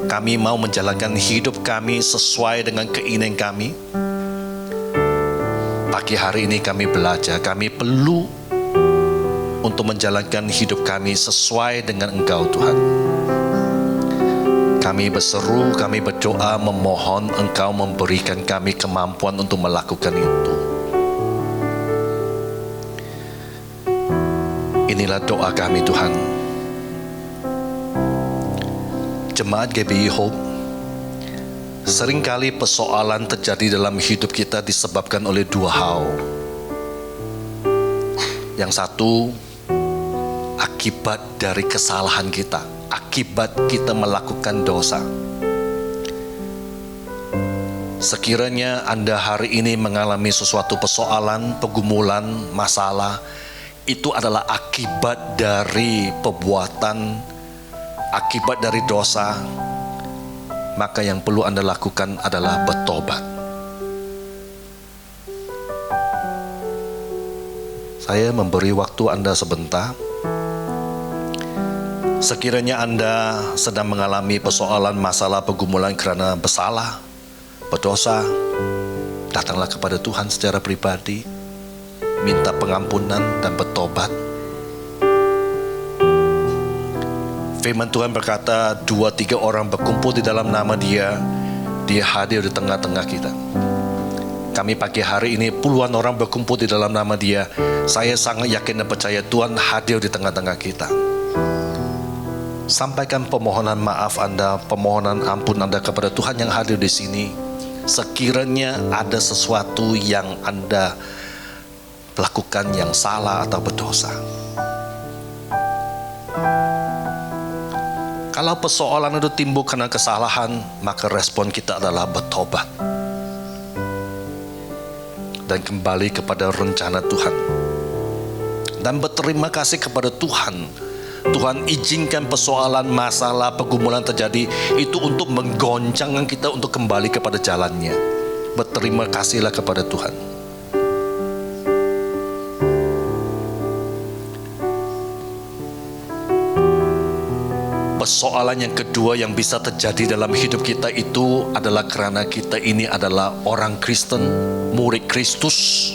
Kami mau menjalankan hidup kami sesuai dengan keinginan kami. Pagi hari ini kami belajar, kami perlu untuk menjalankan hidup kami sesuai dengan Engkau, Tuhan. Kami berseru, kami berdoa, memohon Engkau memberikan kami kemampuan untuk melakukan itu. Inilah doa kami, Tuhan. Jemaat GBI Hope, seringkali persoalan terjadi dalam hidup kita disebabkan oleh dua hal. Yang satu, akibat dari kesalahan kita, akibat kita melakukan dosa. Sekiranya Anda hari ini mengalami sesuatu persoalan, pergumulan, masalah, itu adalah akibat dari perbuatan, akibat dari dosa, maka yang perlu Anda lakukan adalah bertobat. Saya memberi waktu Anda sebentar. Sekiranya Anda sedang mengalami persoalan, masalah, pergumulan karena bersalah, berdosa, datanglah kepada Tuhan secara pribadi, minta pengampunan dan bertobat. Firman Tuhan berkata, 2-3 orang berkumpul di dalam nama Dia, Dia hadir di tengah-tengah kita. Kami pagi hari ini puluhan orang berkumpul di dalam nama Dia. Saya sangat yakin dan percaya Tuhan hadir di tengah-tengah kita. Sampaikan permohonan maaf Anda, permohonan ampun Anda kepada Tuhan yang hadir di sini. Sekiranya ada sesuatu yang Anda lakukan yang salah atau berdosa. Kalau persoalan itu timbul karena kesalahan, maka respon kita adalah bertobat dan kembali kepada rencana Tuhan dan berterima kasih kepada Tuhan. Tuhan izinkan persoalan, masalah, pergumulan terjadi itu untuk menggoncangkan kita untuk kembali kepada jalannya. Berterima kasihlah kepada Tuhan. Persoalan yang kedua yang bisa terjadi dalam hidup kita itu adalah karena kita ini adalah orang Kristen, murid Kristus,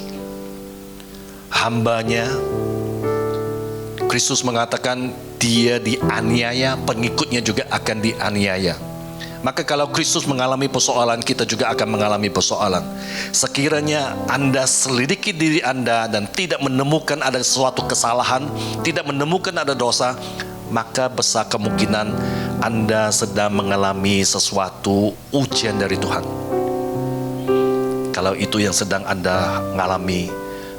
hambanya. Kristus mengatakan Dia dianiaya, pengikutnya juga akan dianiaya. Maka kalau Kristus mengalami persoalan, kita juga akan mengalami persoalan. Sekiranya Anda selidiki diri Anda dan tidak menemukan ada sesuatu kesalahan, tidak menemukan ada dosa, maka besar kemungkinan Anda sedang mengalami sesuatu ujian dari Tuhan. Kalau itu yang sedang Anda mengalami,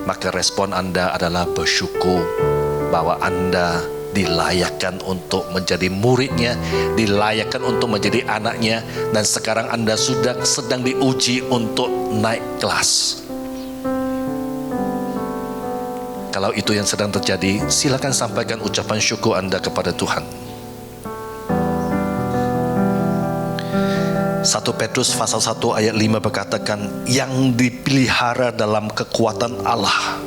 maka respon Anda adalah bersyukur bahwa Anda dilayakkan untuk menjadi muridnya, dilayakkan untuk menjadi anaknya, dan sekarang Anda sudah sedang diuji untuk naik kelas. Kalau itu yang sedang terjadi, silakan sampaikan ucapan syukur Anda kepada Tuhan. 1 Petrus pasal 1 ayat 5 berkatakan, yang dipelihara dalam kekuatan Allah.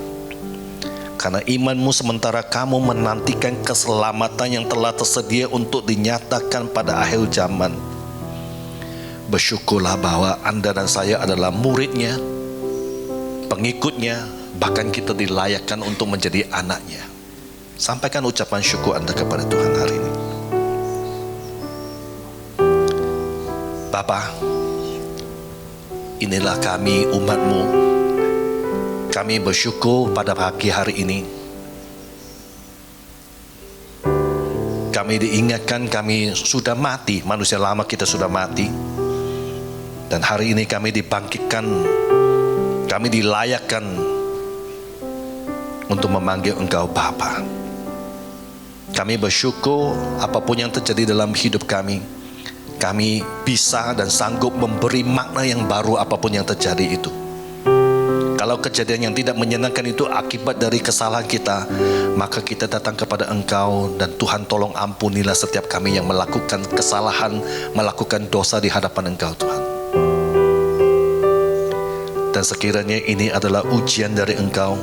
Karena imanmu sementara kamu menantikan keselamatan yang telah tersedia untuk dinyatakan pada akhir zaman. Bersyukurlah bahwa Anda dan saya adalah muridnya, pengikutnya, bahkan kita dilayakkan untuk menjadi anaknya. Sampaikan ucapan syukur Anda kepada Tuhan hari ini. Bapa, inilah kami umat-Mu. Kami bersyukur pada pagi hari ini. Kami diingatkan kami sudah mati, manusia lama kita sudah mati. Dan hari ini kami dibangkitkan, kami dilayakkan untuk memanggil Engkau Bapa. Kami bersyukur apapun yang terjadi dalam hidup kami bisa dan sanggup memberi makna yang baru apapun yang terjadi itu. Kalau kejadian yang tidak menyenangkan itu akibat dari kesalahan kita, maka kita datang kepada Engkau dan Tuhan tolong ampunilah setiap kami yang melakukan kesalahan, melakukan dosa di hadapan Engkau Tuhan. Dan sekiranya ini adalah ujian dari Engkau,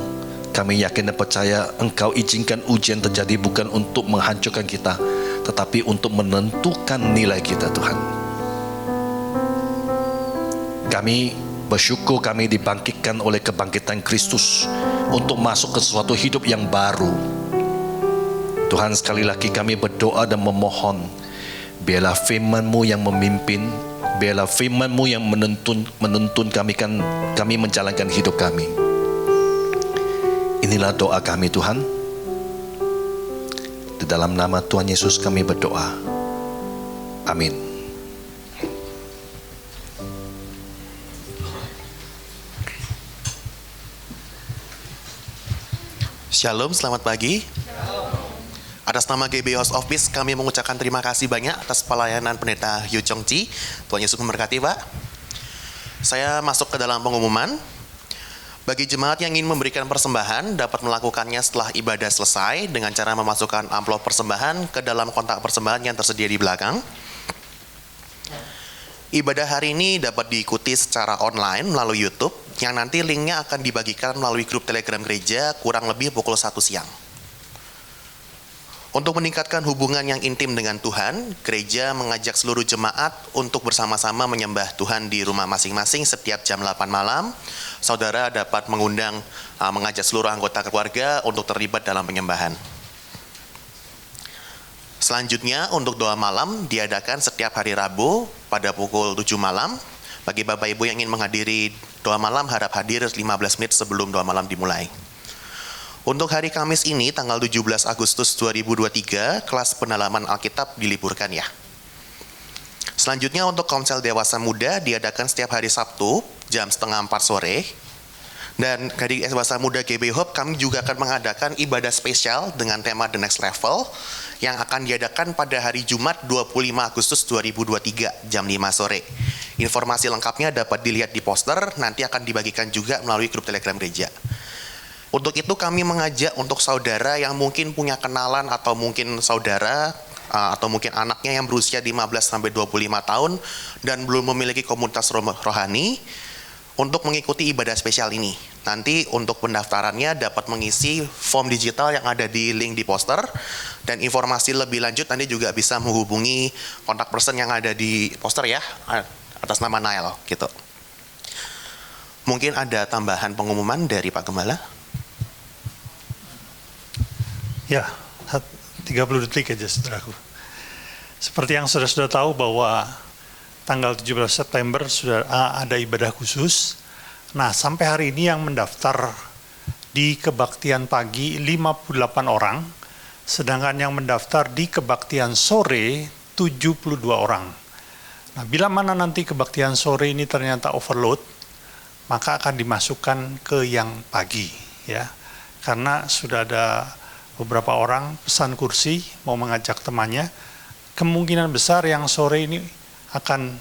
kami yakin dan percaya Engkau izinkan ujian terjadi bukan untuk menghancurkan kita, tetapi untuk menentukan nilai kita Tuhan. Kami bersyukur kami dibangkitkan oleh kebangkitan Kristus untuk masuk ke suatu hidup yang baru. Tuhan, sekali lagi kami berdoa dan memohon, biarlah firman-Mu yang memimpin, biarlah firman-Mu yang menuntun kami menjalankan hidup kami. Inilah doa kami Tuhan. Di dalam nama Tuhan Yesus kami berdoa. Amin. Shalom, selamat pagi. Atas nama GB House of Peace, kami mengucapkan terima kasih banyak atas pelayanan Pendeta Yu Chong Chi. Tuhan Yesus memberkati, Pak. Saya masuk ke dalam pengumuman. Bagi jemaat yang ingin memberikan persembahan, dapat melakukannya setelah ibadah selesai dengan cara memasukkan amplop persembahan ke dalam kotak persembahan yang tersedia di belakang. Ibadah hari ini dapat diikuti secara online melalui YouTube, yang nanti linknya akan dibagikan melalui grup Telegram gereja kurang lebih pukul 1 siang. Untuk meningkatkan hubungan yang intim dengan Tuhan, gereja mengajak seluruh jemaat untuk bersama-sama menyembah Tuhan di rumah masing-masing setiap jam 8 malam. Saudara dapat mengajak seluruh anggota keluarga untuk terlibat dalam penyembahan. Selanjutnya, untuk doa malam diadakan setiap hari Rabu pada pukul 7 malam. Bagi Bapak Ibu yang ingin menghadiri doa malam, harap hadir 15 menit sebelum doa malam dimulai. Untuk hari Kamis ini, tanggal 17 Agustus 2023, kelas pendalaman Alkitab diliburkan ya. Selanjutnya untuk Komsel Dewasa Muda diadakan setiap hari Sabtu, jam 3:30 sore. Dan dari Dewasa Muda GB Hope, kami juga akan mengadakan ibadah spesial dengan tema The Next Level, yang akan diadakan pada hari Jumat 25 Agustus 2023, jam 5 sore. Informasi lengkapnya dapat dilihat di poster, nanti akan dibagikan juga melalui grup Telegram gereja. Untuk itu kami mengajak untuk saudara yang mungkin punya kenalan atau mungkin saudara atau mungkin anaknya yang berusia 15-25 tahun dan belum memiliki komunitas rohani untuk mengikuti ibadah spesial ini. Nanti untuk pendaftarannya dapat mengisi form digital yang ada di link di poster, dan informasi lebih lanjut nanti juga bisa menghubungi kontak person yang ada di poster ya, atas nama Nael gitu. Mungkin ada tambahan pengumuman dari Pak Gembala? Ya, 30 detik aja saudaraku. Seperti yang sudah tahu bahwa tanggal 17 September sudah ada ibadah khusus. Nah, sampai hari ini yang mendaftar di kebaktian pagi 58 orang, sedangkan yang mendaftar di kebaktian sore 72 orang. Nah, bila mana nanti kebaktian sore ini ternyata overload, maka akan dimasukkan ke yang pagi ya. Karena sudah ada beberapa orang pesan kursi mau mengajak temannya, kemungkinan besar yang sore ini akan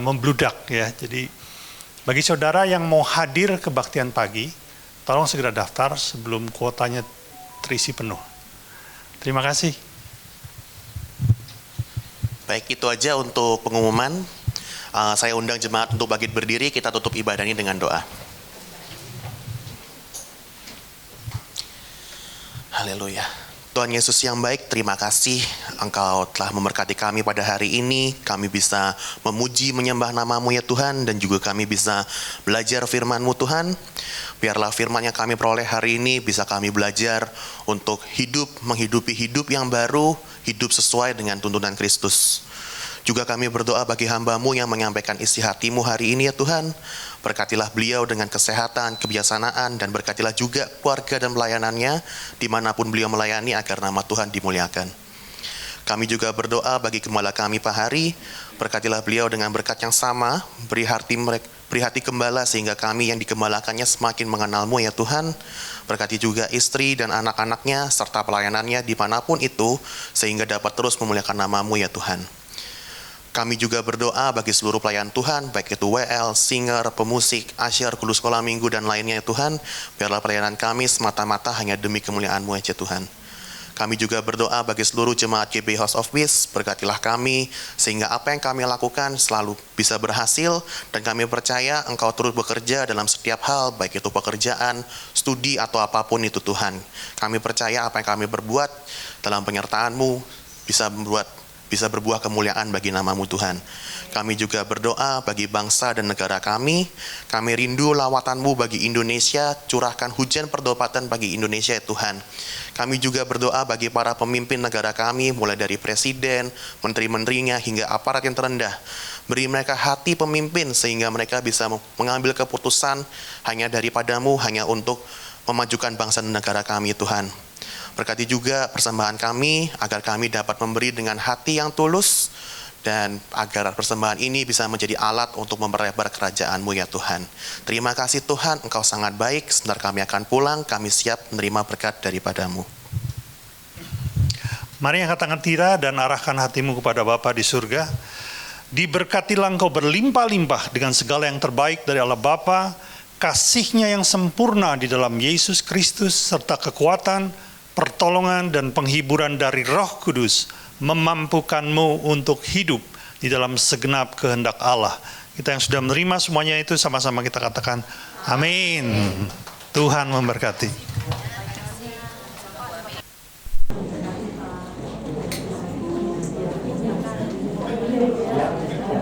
membludak ya. Jadi bagi saudara yang mau hadir kebaktian pagi, tolong segera daftar sebelum kuotanya terisi penuh. Terima kasih. Baik, itu aja untuk pengumuman. Saya undang jemaat untuk bangkit berdiri, kita tutup ibadah ini dengan doa. Haleluya. Tuhan Yesus yang baik, terima kasih Engkau telah memberkati kami pada hari ini. Kami bisa memuji, menyembah nama-Mu ya Tuhan, dan juga kami bisa belajar firman-Mu Tuhan. Biarlah firman yang kami peroleh hari ini bisa kami belajar untuk hidup, menghidupi hidup yang baru, hidup sesuai dengan tuntunan Kristus. Juga kami berdoa bagi hamba-Mu yang menyampaikan isi hati-Mu hari ini ya Tuhan. Berkatilah beliau dengan kesehatan, kebijaksanaan, dan berkatilah juga keluarga dan pelayanannya dimanapun beliau melayani agar nama Tuhan dimuliakan. Kami juga berdoa bagi gembala kami Pak Hari, berkatilah beliau dengan berkat yang sama, beri hati gembala sehingga kami yang digembalakannya semakin mengenal-Mu ya Tuhan. Berkati juga istri dan anak-anaknya serta pelayanannya dimanapun itu sehingga dapat terus memuliakan nama-Mu ya Tuhan. Kami juga berdoa bagi seluruh pelayan Tuhan, baik itu WL, singer, pemusik, asyar, guru sekolah minggu, dan lainnya ya Tuhan. Biarlah pelayanan kami semata-mata hanya demi kemuliaan-Mu aja Tuhan. Kami juga berdoa bagi seluruh jemaat GB House of Peace, berkatilah kami, sehingga apa yang kami lakukan selalu bisa berhasil, dan kami percaya Engkau terus bekerja dalam setiap hal, baik itu pekerjaan, studi, atau apapun itu Tuhan. Kami percaya apa yang kami berbuat dalam penyertaan-Mu bisa berbuah kemuliaan bagi nama-Mu Tuhan. Kami juga berdoa bagi bangsa dan negara kami. Kami rindu lawatan-Mu bagi Indonesia, curahkan hujan perdobatan bagi Indonesia ya Tuhan. Kami juga berdoa bagi para pemimpin negara kami, mulai dari presiden, menteri-menterinya, hingga aparat yang terendah. Beri mereka hati pemimpin sehingga mereka bisa mengambil keputusan hanya daripada-Mu, hanya untuk memajukan bangsa dan negara kami Tuhan. Berkati juga persembahan kami, agar kami dapat memberi dengan hati yang tulus, dan agar persembahan ini bisa menjadi alat untuk memperlebar kerajaan-Mu ya Tuhan. Terima kasih Tuhan, Engkau sangat baik. Sebentar kami akan pulang, kami siap menerima berkat daripada-Mu. Mari angkat tangan tira dan arahkan hatimu kepada Bapa di surga. Diberkatilah engkau berlimpah-limpah dengan segala yang terbaik dari Allah Bapa, kasih-Nya yang sempurna di dalam Yesus Kristus, serta kekuatan, pertolongan, dan penghiburan dari Roh Kudus memampukanmu untuk hidup di dalam segenap kehendak Allah. Kita yang sudah menerima semuanya itu sama-sama kita katakan amin. Tuhan memberkati. Ya.